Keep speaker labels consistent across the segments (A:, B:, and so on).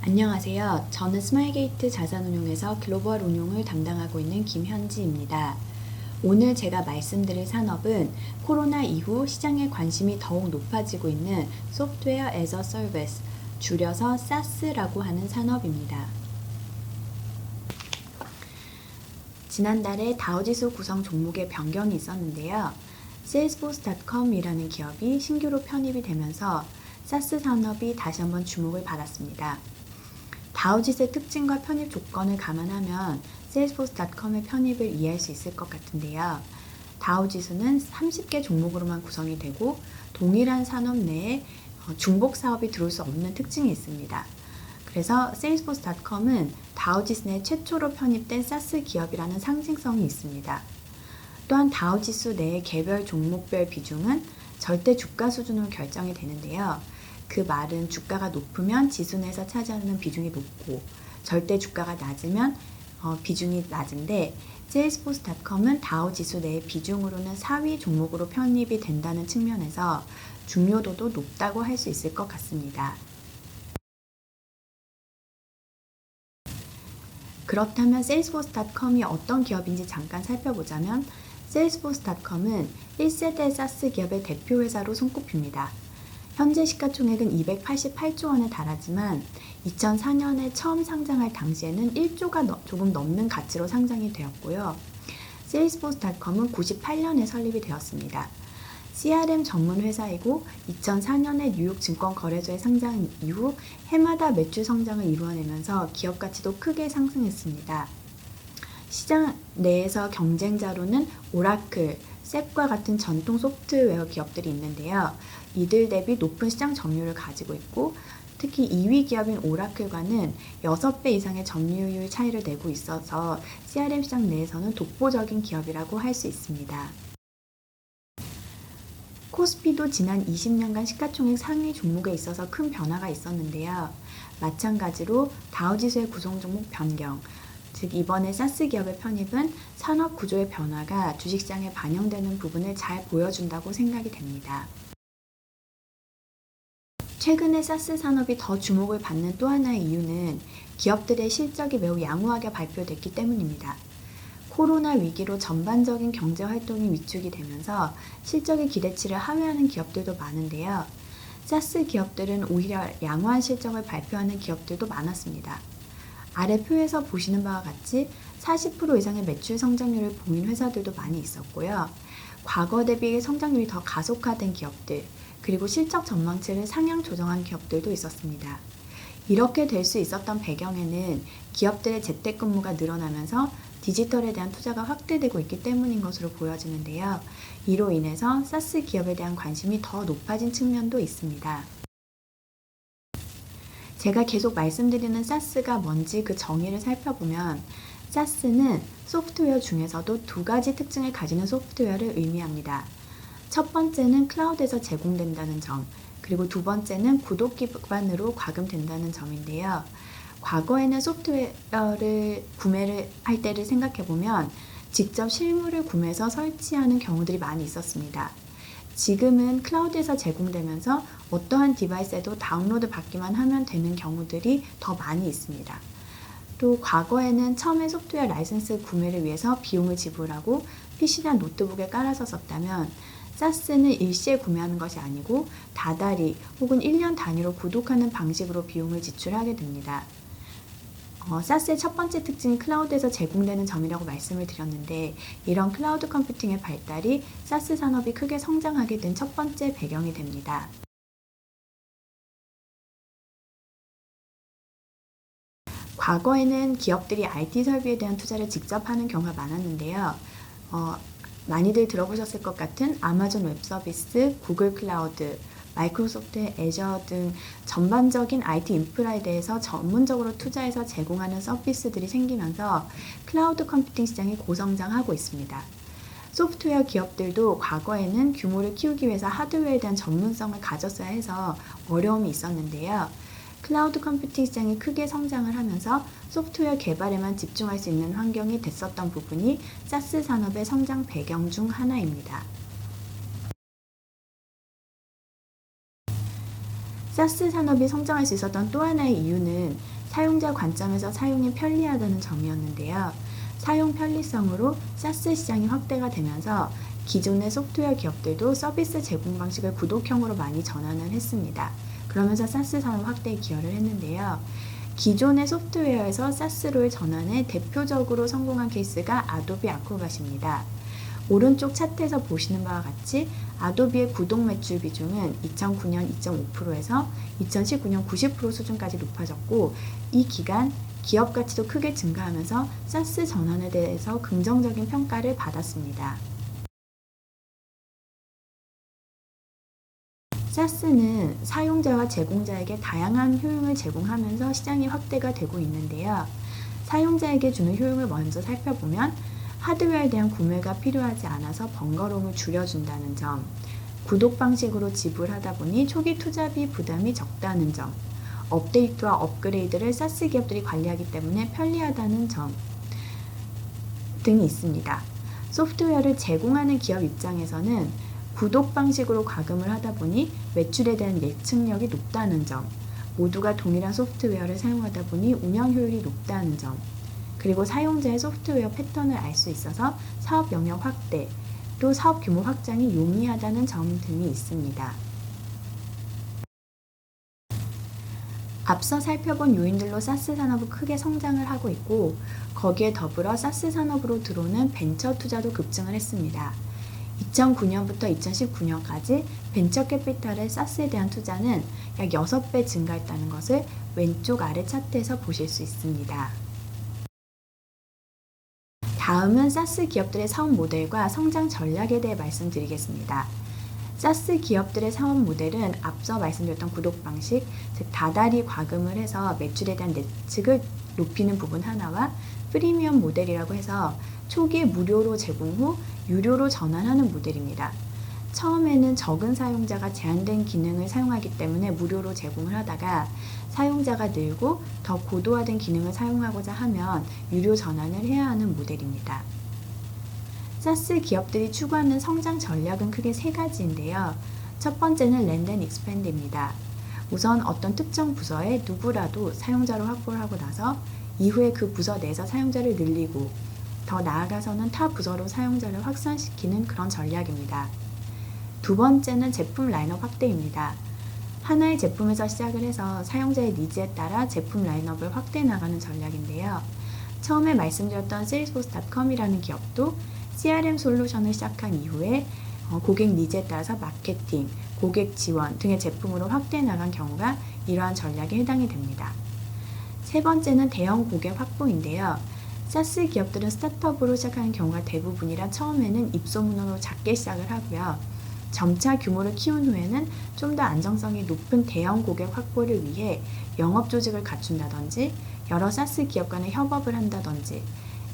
A: 안녕하세요. 저는 스마일게이트 자산운용에서 글로벌 운용을 담당하고 있는 김현지입니다. 오늘 제가 말씀드릴 산업은 코로나 이후 시장의 관심이 더욱 높아지고 있는 소프트웨어 애저 서비스, 줄여서 SaaS라고 하는 산업입니다. 지난달에 다우지수 구성 종목의 변경이 있었는데요. Salesforce.com이라는 기업이 신규로 편입이 되면서 SaaS 산업이 다시 한번 주목을 받았습니다. 다우지수의 특징과 편입 조건을 감안하면 Salesforce.com의 편입을 이해할 수 있을 것 같은데요. 다우지수는 30개 종목으로만 구성이 되고 동일한 산업 내에 중복 사업이 들어올 수 없는 특징이 있습니다. 그래서 Salesforce.com은 다우지수 내 최초로 편입된 SaaS 기업이라는 상징성이 있습니다. 또한 다우지수 내의 개별 종목별 비중은 절대 주가 수준으로 결정이 되는데요. 그 말은 주가가 높으면 지수 내에서 차지하는 비중이 높고 절대 주가가 낮으면 비중이 낮은데 Salesforce.com은 다우지수 내의 비중으로는 4위 종목으로 편입이 된다는 측면에서 중요도도 높다고 할 수 있을 것 같습니다. 그렇다면 Salesforce.com이 어떤 기업인지 잠깐 살펴보자면 Salesforce.com은 1세대 SaaS 기업의 대표 회사로 손꼽힙니다. 현재 시가총액은 288조 원에 달하지만 2004년에 처음 상장할 당시에는 1조가 조금 넘는 가치로 상장이 되었고요. Salesforce.com은 98년에 설립이 되었습니다. CRM 전문 회사이고 2004년에 뉴욕 증권거래소에 상장 이후 해마다 매출 성장을 이루어내면서 기업 가치도 크게 상승했습니다. 시장 내에서 경쟁자로는 오라클, 셉과 같은 전통 소프트웨어 기업들이 있는데요. 이들 대비 높은 시장 점유율을 가지고 있고 특히 2위 기업인 오라클과는 6배 이상의 점유율 차이를 내고 있어서 CRM 시장 내에서는 독보적인 기업이라고 할 수 있습니다. 코스피도 지난 20년간 시가총액 상위 종목에 있어서 큰 변화가 있었는데요. 마찬가지로 다우지수의 구성 종목 변경, 즉 이번에 SaaS 기업의 편입은 산업 구조의 변화가 주식시장에 반영되는 부분을 잘 보여준다고 생각이 됩니다. 최근에 SaaS 산업이 더 주목을 받는 또 하나의 이유는 기업들의 실적이 매우 양호하게 발표됐기 때문입니다. 코로나 위기로 전반적인 경제 활동이 위축이 되면서 실적의 기대치를 하회하는 기업들도 많은데요. SaaS 기업들은 오히려 양호한 실적을 발표하는 기업들도 많았습니다. 아래 표에서 보시는 바와 같이 40% 이상의 매출 성장률을 보인 회사들도 많이 있었고요. 과거 대비 성장률이 더 가속화된 기업들, 그리고 실적 전망치를 상향 조정한 기업들도 있었습니다. 이렇게 될 수 있었던 배경에는 기업들의 재택근무가 늘어나면서 디지털에 대한 투자가 확대되고 있기 때문인 것으로 보여지는데요. 이로 인해서 SaaS 기업에 대한 관심이 더 높아진 측면도 있습니다. 제가 계속 말씀드리는 SaaS가 뭔지 그 정의를 살펴보면 SaaS는 소프트웨어 중에서도 두 가지 특징을 가지는 소프트웨어를 의미합니다. 첫 번째는 클라우드에서 제공된다는 점, 그리고 두 번째는 구독 기반으로 과금된다는 점인데요. 과거에는 소프트웨어를 구매를 할 때를 생각해보면 직접 실물을 구매해서 설치하는 경우들이 많이 있었습니다. 지금은 클라우드에서 제공되면서 어떠한 디바이스에도 다운로드 받기만 하면 되는 경우들이 더 많이 있습니다. 또 과거에는 처음에 소프트웨어 라이선스 구매를 위해서 비용을 지불하고 PC나 노트북에 깔아서 썼다면 SaaS는 일시에 구매하는 것이 아니고 다달이 혹은 1년 단위로 구독하는 방식으로 비용을 지출하게 됩니다. SaaS의 첫 번째 특징이 클라우드에서 제공되는 점이라고 말씀을 드렸는데 이런 클라우드 컴퓨팅의 발달이 SaaS 산업이 크게 성장하게 된 첫 번째 배경이 됩니다. 과거에는 기업들이 IT 설비에 대한 투자를 직접 하는 경우가 많았는데요. 많이들 들어보셨을 것 같은 아마존 웹 서비스, 구글 클라우드, 마이크로소프트 애저 등 전반적인 IT 인프라에 대해서 전문적으로 투자해서 제공하는 서비스들이 생기면서 클라우드 컴퓨팅 시장이 고성장하고 있습니다. 소프트웨어 기업들도 과거에는 규모를 키우기 위해서 하드웨어에 대한 전문성을 가졌어야 해서 어려움이 있었는데요. 클라우드 컴퓨팅 시장이 크게 성장을 하면서 소프트웨어 개발에만 집중할 수 있는 환경이 됐었던 부분이 SaaS 산업의 성장 배경 중 하나입니다. 사스 산업이 성장할 수 있었던 또 하나의 이유는 사용자 관점에서 사용이 편리하다는 점이었는데요. 사용 편리성으로 사스 시장이 확대가 되면서 기존의 소프트웨어 기업들도 서비스 제공 방식을 구독형으로 많이 전환을 했습니다. 그러면서 사스 산업 확대에 기여를 했는데요. 기존의 소프트웨어에서 사스로 전환에 대표적으로 성공한 케이스가 아도비 아크로밧입니다. 오른쪽 차트에서 보시는 바와 같이 아도비의 구독 매출 비중은 2009년 2.5%에서 2019년 90% 수준까지 높아졌고, 이 기간 기업 가치도 크게 증가하면서 사스 전환에 대해서 긍정적인 평가를 받았습니다. 사스는 사용자와 제공자에게 다양한 효용을 제공하면서 시장이 확대가 되고 있는데요. 사용자에게 주는 효용을 먼저 살펴보면 하드웨어에 대한 구매가 필요하지 않아서 번거로움을 줄여준다는 점, 구독 방식으로 지불하다 보니 초기 투자비 부담이 적다는 점, 업데이트와 업그레이드를 사스 기업들이 관리하기 때문에 편리하다는 점 등이 있습니다. 소프트웨어를 제공하는 기업 입장에서는 구독 방식으로 과금을 하다 보니 매출에 대한 예측력이 높다는 점, 모두가 동일한 소프트웨어를 사용하다 보니 운영 효율이 높다는 점, 그리고 사용자의 소프트웨어 패턴을 알 수 있어서 사업 영역 확대, 또 사업 규모 확장이 용이하다는 점 등이 있습니다. 앞서 살펴본 요인들로 사스 산업은 크게 성장을 하고 있고, 거기에 더불어 사스 산업으로 들어오는 벤처 투자도 급증을 했습니다. 2009년부터 2019년까지 벤처 캐피탈의 사스에 대한 투자는 약 6배 증가했다는 것을 왼쪽 아래 차트에서 보실 수 있습니다. 다음은 사스 기업들의 사업 모델과 성장 전략에 대해 말씀드리겠습니다. 사스 기업들의 사업 모델은 앞서 말씀드렸던 구독 방식, 즉 다달이 과금을 해서 매출에 대한 예측을 높이는 부분 하나와 프리미엄 모델이라고 해서 초기에 무료로 제공 후 유료로 전환하는 모델입니다. 처음에는 적은 사용자가 제한된 기능을 사용하기 때문에 무료로 제공을 하다가 사용자가 늘고 더 고도화된 기능을 사용하고자 하면 유료 전환을 해야 하는 모델입니다. 사스 기업들이 추구하는 성장 전략은 크게 3가지인데요. 첫 번째는 랜드 앤 익스펜드입니다. 우선 어떤 특정 부서에 누구라도 사용자를 확보를 하고 나서 이후에 그 부서 내에서 사용자를 늘리고 더 나아가서는 타 부서로 사용자를 확산시키는 그런 전략입니다. 두 번째는 제품 라인업 확대입니다. 하나의 제품에서 시작을 해서 사용자의 니즈에 따라 제품 라인업을 확대해 나가는 전략인데요. 처음에 말씀드렸던 salesforce.com이라는 기업도 CRM 솔루션을 시작한 이후에 고객 니즈에 따라서 마케팅, 고객 지원 등의 제품으로 확대해 나간 경우가 이러한 전략에 해당이 됩니다. 세 번째는 대형 고객 확보인데요. 사스 기업들은 스타트업으로 시작하는 경우가 대부분이라 처음에는 입소문으로 작게 시작을 하고요. 점차 규모를 키운 후에는 좀 더 안정성이 높은 대형 고객 확보를 위해 영업 조직을 갖춘다든지 여러 사스 기업 간의 협업을 한다든지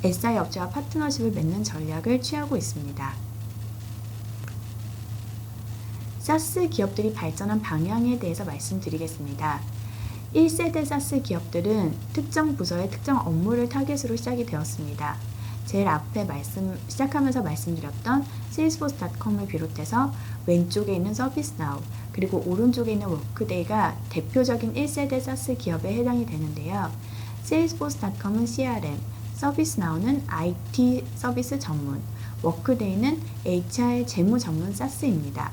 A: SI 업체와 파트너십을 맺는 전략을 취하고 있습니다. 사스 기업들이 발전한 방향에 대해서 말씀드리겠습니다. 1세대 사스 기업들은 특정 부서의 특정 업무를 타겟으로 시작이 되었습니다. 제일 앞에 시작하면서 말씀드렸던 salesforce.com을 비롯해서 왼쪽에 있는 서비스나우, 그리고 오른쪽에 있는 워크데이가 대표적인 1세대 사스 기업에 해당이 되는데요. salesforce.com은 CRM, 서비스나우는 IT 서비스 전문, 워크데이는 HR 재무 전문 사스입니다.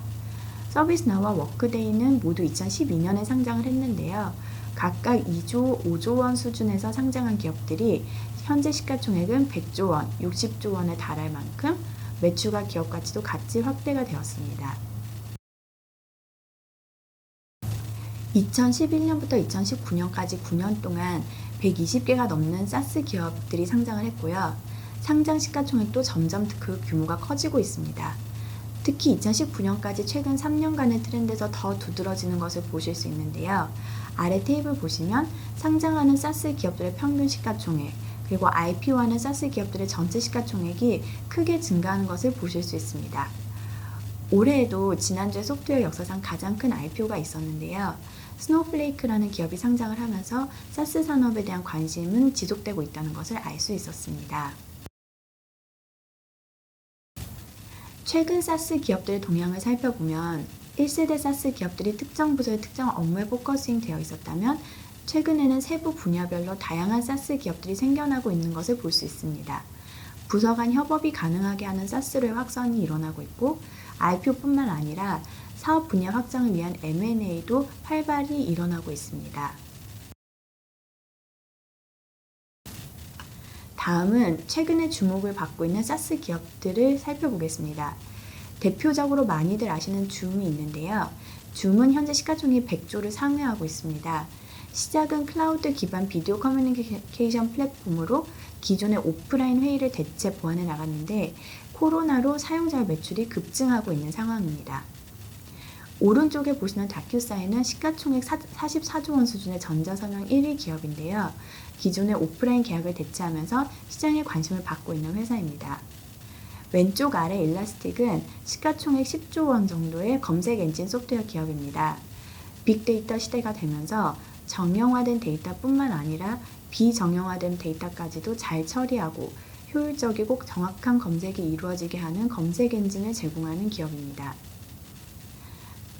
A: 서비스나우와 워크데이는 모두 2012년에 상장을 했는데요. 각각 2조, 5조 원 수준에서 상장한 기업들이 현재 시가총액은 100조 원, 60조 원에 달할 만큼 매출과 기업 가치도 같이 확대가 되었습니다. 2011년부터 2019년까지 9년 동안 120개가 넘는 사스 기업들이 상장을 했고요. 상장 시가총액도 점점 그 규모가 커지고 있습니다. 특히 2019년까지 최근 3년간의 트렌드에서 더 두드러지는 것을 보실 수 있는데요. 아래 테이블 보시면 상장하는 사스 기업들의 평균 시가총액, 그리고 IPO하는 사스 기업들의 전체 시가총액이 크게 증가하는 것을 보실 수 있습니다. 올해에도 지난주에 소프트웨어 역사상 가장 큰 IPO가 있었는데요. 스노우플레이크라는 기업이 상장을 하면서 사스 산업에 대한 관심은 지속되고 있다는 것을 알 수 있었습니다. 최근 사스 기업들의 동향을 살펴보면 1세대 사스 기업들이 특정 부서의 특정 업무에 포커싱 되어 있었다면 최근에는 세부 분야별로 다양한 사스 기업들이 생겨나고 있는 것을 볼 수 있습니다. 부서 간 협업이 가능하게 하는 사스로의 확산이 일어나고 있고 IPO뿐만 아니라 사업 분야 확장을 위한 M&A도 활발히 일어나고 있습니다. 다음은 최근에 주목을 받고 있는 사스 기업들을 살펴보겠습니다. 대표적으로 많이들 아시는 줌이 있는데요. 줌은 현재 시가총액 100조를 상회하고 있습니다. 시작은 클라우드 기반 비디오 커뮤니케이션 플랫폼으로 기존의 오프라인 회의를 대체 보완해 나갔는데 코로나로 사용자 매출이 급증하고 있는 상황입니다. 오른쪽에 보시는 다큐사인은 시가총액 44조 원 수준의 전자서명 1위 기업인데요. 기존의 오프라인 계약을 대체하면서 시장의 관심을 받고 있는 회사입니다. 왼쪽 아래 일라스틱은 시가총액 10조 원 정도의 검색 엔진 소프트웨어 기업입니다. 빅데이터 시대가 되면서 정형화된 데이터뿐만 아니라 비정형화된 데이터까지도 잘 처리하고 효율적이고 정확한 검색이 이루어지게 하는 검색 엔진을 제공하는 기업입니다.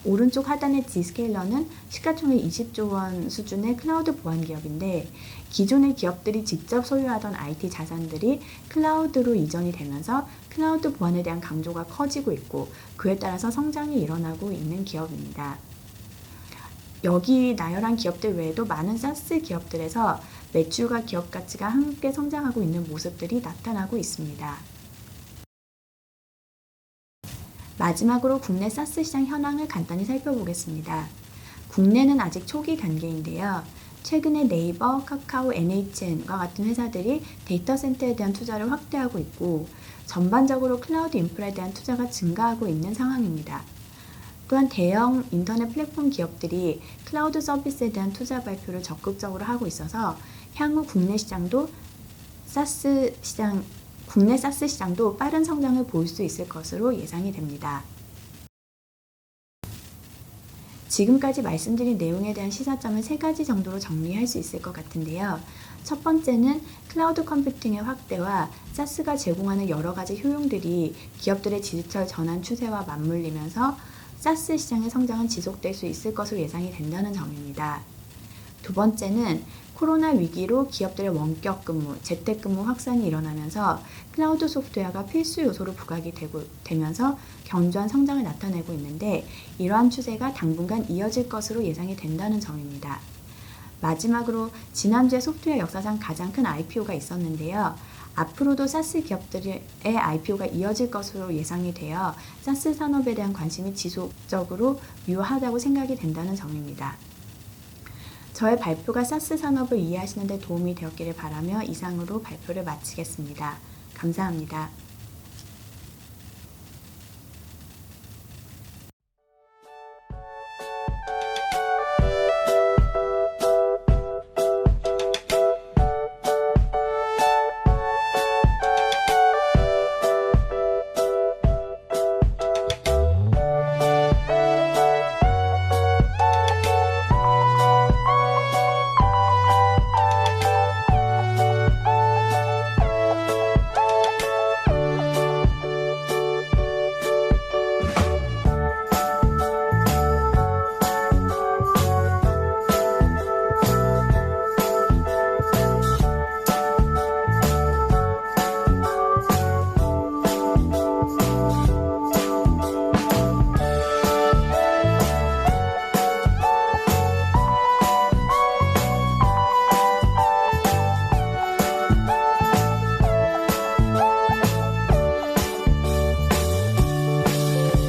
A: 오른쪽 하단의 Zscaler는 시가총액 20조 원 수준의 클라우드 보안 기업인데 기존의 기업들이 직접 소유하던 IT 자산들이 클라우드로 이전이 되면서 클라우드 보안에 대한 강조가 커지고 있고 그에 따라서 성장이 일어나고 있는 기업입니다. 여기 나열한 기업들 외에도 많은 사스 기업들에서 매출과 기업 가치가 함께 성장하고 있는 모습들이 나타나고 있습니다. 마지막으로 국내 사스 시장 현황을 간단히 살펴보겠습니다. 국내는 아직 초기 단계인데요. 최근에 네이버, 카카오, NHN과 같은 회사들이 데이터 센터에 대한 투자를 확대하고 있고 전반적으로 클라우드 인프라에 대한 투자가 증가하고 있는 상황입니다. 또한 대형 인터넷 플랫폼 기업들이 클라우드 서비스에 대한 투자 발표를 적극적으로 하고 있어서 향후 국내 사스 시장도 빠른 성장을 볼 수 있을 것으로 예상이 됩니다. 지금까지 말씀드린 내용에 대한 시사점을 3가지 정도로 정리할 수 있을 것 같은데요. 첫 번째는 클라우드 컴퓨팅의 확대와 사스가 제공하는 여러 가지 효용들이 기업들의 디지털 전환 추세와 맞물리면서 사스 시장의 성장은 지속될 수 있을 것으로 예상이 된다는 점입니다. 두 번째는 코로나 위기로 기업들의 원격 근무, 재택근무 확산이 일어나면서 클라우드 소프트웨어가 필수 요소로 부각이 되면서 견조한 성장을 나타내고 있는데 이러한 추세가 당분간 이어질 것으로 예상이 된다는 점입니다. 마지막으로 지난주에 소프트웨어 역사상 가장 큰 IPO가 있었는데요. 앞으로도 사스 기업들의 IPO가 이어질 것으로 예상이 되어 사스 산업에 대한 관심이 지속적으로 유효하다고 생각이 된다는 점입니다. 저의 발표가 사스 산업을 이해하시는 데 도움이 되었기를 바라며 이상으로 발표를 마치겠습니다. 감사합니다.